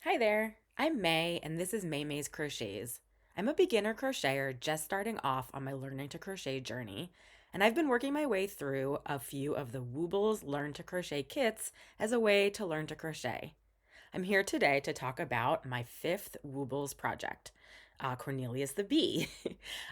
Hi there, I'm May, and this is May's Crochets. I'm a beginner crocheter just starting off on my learning to crochet journey, and I've been working my way through a few of the Woobles Learn to Crochet kits as a way to learn to crochet. I'm here today to talk about my fifth Woobles project, Cornelius the Bee.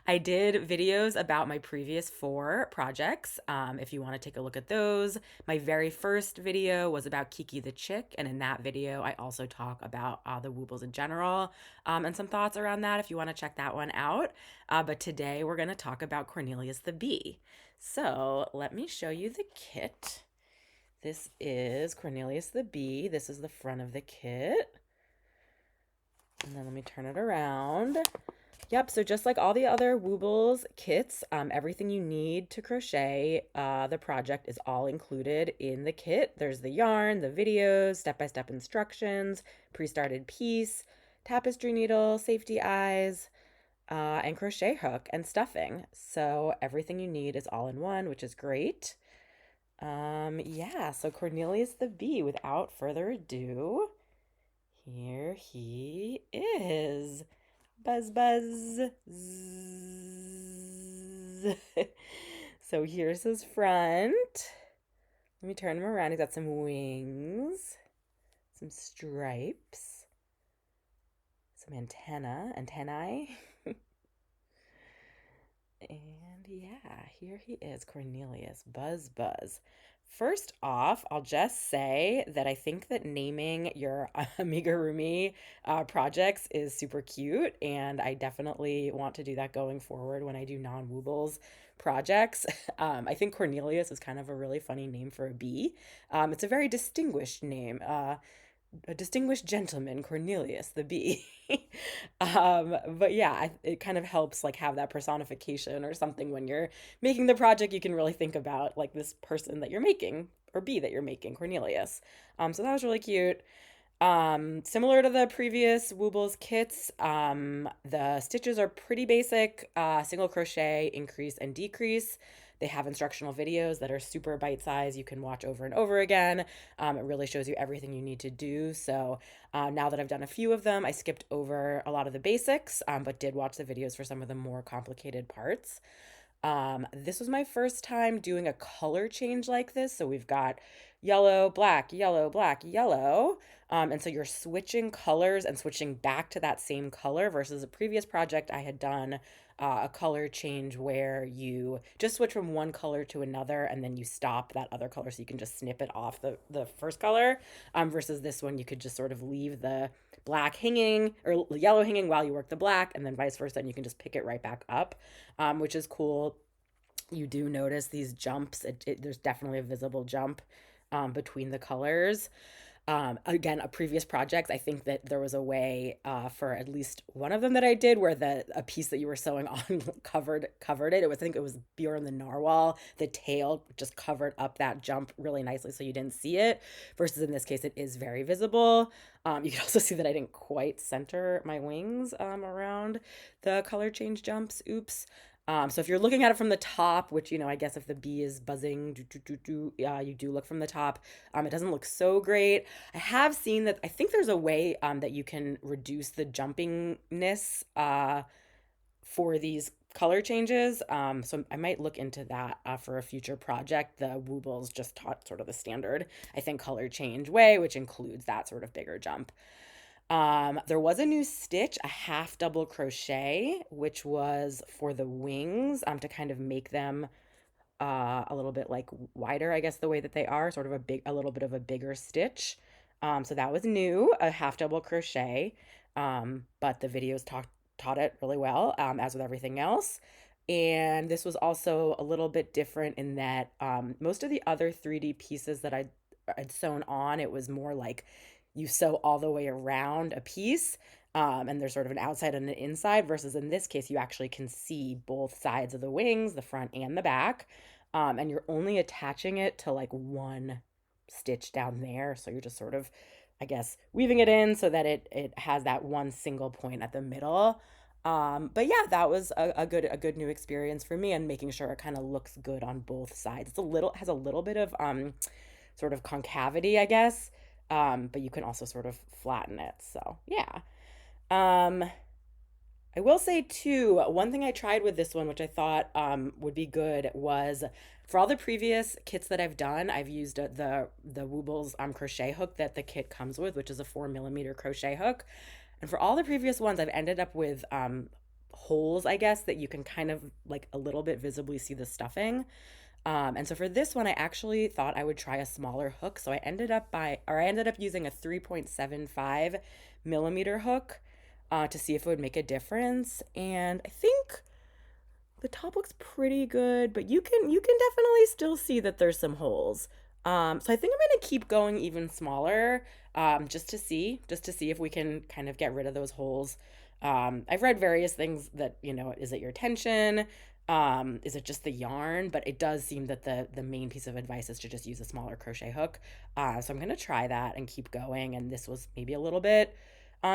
I did videos about my previous four projects. If you want to take a look at those, my very first video was about Kiki the Chick, and in that video, I also talk about the Woobles in general and some thoughts around that if you want to check that one out. But today, we're going to talk about Cornelius the Bee. So let me show you the kit. This is Cornelius the Bee. This is the front of the kit. And then let me turn it around. Yep, so just like all the other Woobles kits, everything you need to crochet the project is all included in the kit. There's the yarn, the videos, step-by-step instructions, pre-started piece, tapestry needle, safety eyes, and crochet hook and stuffing. So everything you need is all in one, which is great. Yeah, so Cornelius the Bee, without further ado, here he is. Buzz, buzz. Zzz. So here's his front. Let me turn him around. He's got some wings, some stripes, some antennae. And yeah, here he is, Cornelius. Buzz, buzz. First off, I'll just say that I think that naming your Amigurumi projects is super cute, and I definitely want to do that going forward when I do non-Woobles projects. I think Cornelius is kind of a really funny name for a bee. It's a very distinguished name. A distinguished gentleman, Cornelius the Bee. But yeah, it kind of helps like have that personification or something when you're making the project. You can really think about like this person that you're making or bee that you're making, Cornelius. So that was really cute. Similar to the previous Woobles kits, the stitches are pretty basic, single crochet, increase and decrease. They have instructional videos that are super bite-sized. You can watch over and over again. It really shows you everything you need to do. So now that I've done a few of them, I skipped over a lot of the basics, but did watch the videos for some of the more complicated parts. This was my first time doing a color change like this. So we've got yellow, black, yellow, black, yellow. And so you're switching colors and switching back to that same color versus a previous project I had done a color change where you just switch from one color to another and then you stop that other color so you can just snip it off the first color. Versus this one, you could just sort of leave the black hanging or yellow hanging while you work the black and then vice versa, and you can just pick it right back up, which is cool. You do notice these jumps. There's definitely a visible jump between the colors. Again, a previous project, I think that there was a way for at least one of them that I did where a piece that you were sewing on covered it. I think it was Bjorn the Narwhal. The tail just covered up that jump really nicely so you didn't see it. Versus in this case, it is very visible. You can also see that I didn't quite center my wings around the color change jumps. Oops. So if you're looking at it from the top, which, I guess if the bee is buzzing, you do look from the top. It doesn't look so great. I have seen that I think there's a way that you can reduce the jumpingness for these color changes. So I might look into that for a future project. The Woobles just taught sort of the standard, I think, color change way, which includes that sort of bigger jump. There was a new stitch, a half double crochet, which was for the wings, to kind of make them a little bit like wider, I guess, the way that they are, sort of a little bit of a bigger stitch. So that was new, a half double crochet. But the videos taught it really well, as with everything else. And this was also a little bit different in that most of the other 3D pieces that I'd sewn on, it was more like you sew all the way around a piece, and there's sort of an outside and an inside, versus in this case, you actually can see both sides of the wings, the front and the back, and you're only attaching it to like one stitch down there. So you're just sort of, I guess, weaving it in so that it has that one single point at the middle. But yeah, that was a good new experience for me, and making sure it kind of looks good on both sides. Has a little bit of sort of concavity, I guess, but you can also sort of flatten it. So yeah. Um, I will say too, one thing I tried with this one, which I thought would be good, was for all the previous kits that I've done, I've used the Woobles crochet hook that the kit comes with, which is a 4 millimeter crochet hook. And for all the previous ones, I've ended up with holes, I guess, that you can kind of like a little bit visibly see the stuffing. And so for this one, I actually thought I would try a smaller hook. So I ended up using a 3.75 millimeter hook to see if it would make a difference. And I think the top looks pretty good, but you can definitely still see that there's some holes. So I think I'm gonna keep going even smaller, just to see if we can kind of get rid of those holes. I've read various things that, is it your tension? Is it just the yarn? But it does seem that the main piece of advice is to just use a smaller crochet hook. So I'm gonna try that and keep going. And this was maybe a little bit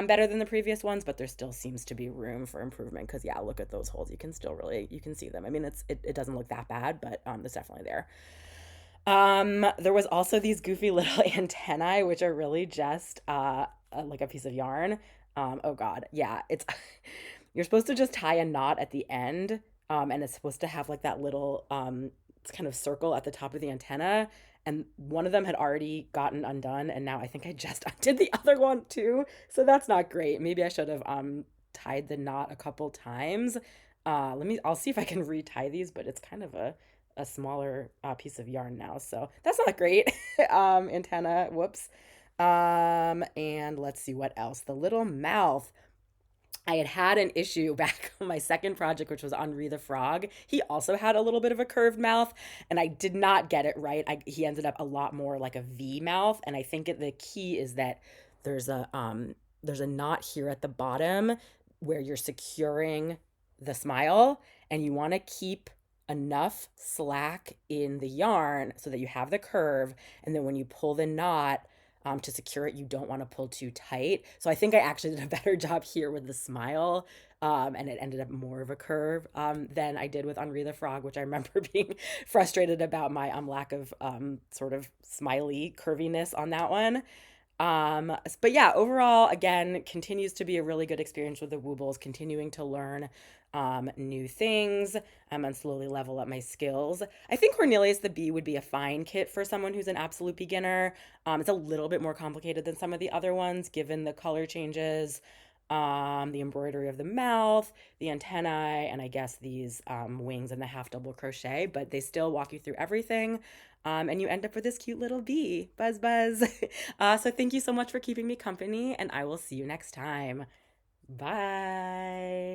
better than the previous ones, but there still seems to be room for improvement because yeah, look at those holes. You can see them. I mean, it doesn't look that bad, but it's definitely there. There was also these goofy little antennae, which are really just like a piece of yarn. Oh God, yeah, it's you're supposed to just tie a knot at the end, and it's supposed to have like that little kind of circle at the top of the antenna. And one of them had already gotten undone, and now I think I just undid the other one too. So that's not great. Maybe I should have tied the knot a couple times. I'll see if I can retie these, but it's kind of a smaller piece of yarn now. So that's not great. Antenna, whoops. And let's see what else. The little mouth. I had an issue back on my second project, which was Henri the Frog. He also had a little bit of a curved mouth, and I did not get it right. He ended up a lot more like a V mouth, and I think the key is that there's a knot here at the bottom where you're securing the smile, and you want to keep enough slack in the yarn so that you have the curve, and then when you pull the knot to secure it, you don't want to pull too tight. So I think I actually did a better job here with the smile, and it ended up more of a curve than I did with Henri the Frog, which I remember being frustrated about my lack of sort of smiley curviness on that one. But yeah, overall, again, continues to be a really good experience with the Woobles, continuing to learn new things and slowly level up my skills. I think Cornelius the Bee would be a fine kit for someone who's an absolute beginner. It's a little bit more complicated than some of the other ones, given the color changes, the embroidery of the mouth, the antennae, and I guess these wings and the half double crochet, but they still walk you through everything. And you end up with this cute little bee. Buzz, buzz. So thank you so much for keeping me company, and I will see you next time. Bye.